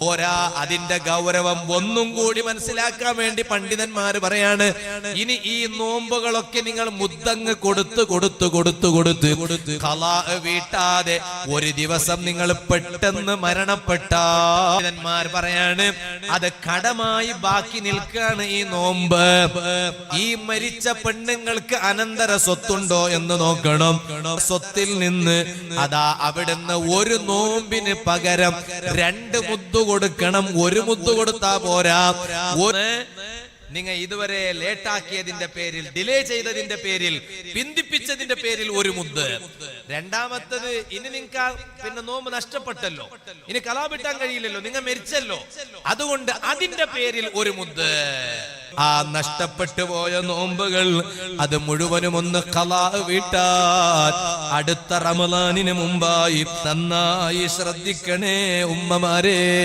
പോരാ, അതിന്റെ ഗൗരവം ഒന്നും കൂടി മനസ്സിലാക്കാൻ വേണ്ടി പണ്ഡിതന്മാര് പറയാണ്, ഇനി ഈ നോമ്പുകളൊക്കെ നിങ്ങൾ മുദ്ദങ്ങ് കൊടുത്ത് ഖലാ വീട്ടാതെ ഒരു ദിവസം നിങ്ങൾ പെട്ടെന്ന് മരണപ്പെട്ടാൽ പണ്ഡിതന്മാർ പറയാണ് അത് കടമായി ബാക്കി നിൽക്കാണ് ഈ നോമ്പ്. ഈ മരിച്ച പെണ്ണുങ്ങൾക്ക് അനന്തര സ്വത്തുണ്ടോ എന്ന് നോക്കണം. സ്വത്തിൽ നിന്ന് അതാ അവിടുന്ന് ഒരു നോമ്പിന് പകരം 2 മുദ്ദു കൊടുക്കണം. 1 മുദ്ദു കൊടുത്താ പോരാ. നിങ്ങൾ ഇതുവരെ ലേട്ടാക്കിയതിന്റെ പേരിൽ, ഡിലേ ചെയ്തതിന്റെ പേരിൽ, പിന്തിപ്പിച്ചതിന്റെ പേരിൽ 1 മുദ്ദ്. രണ്ടാമത്തത്, ഇനി നിങ്ങൾക്ക് പിന്നെ നോമ്പ് നഷ്ടപ്പെട്ടല്ലോ, ഇനി ഖലാ വീട്ടാൻ കഴിയില്ലല്ലോ, നിങ്ങൾ മരിച്ചല്ലോ, അതുകൊണ്ട് അതിന്റെ പേരിൽ 1 മുദ്ദ്. ആ നഷ്ടപ്പെട്ടു പോയ നോമ്പുകൾ അത് മുഴുവനും ഒന്ന് ഖലാ വീട്ടാൻ അടുത്ത റമളാനിന് മുമ്പായി നന്നായി ശ്രദ്ധിക്കണേ ഉമ്മമാരെ.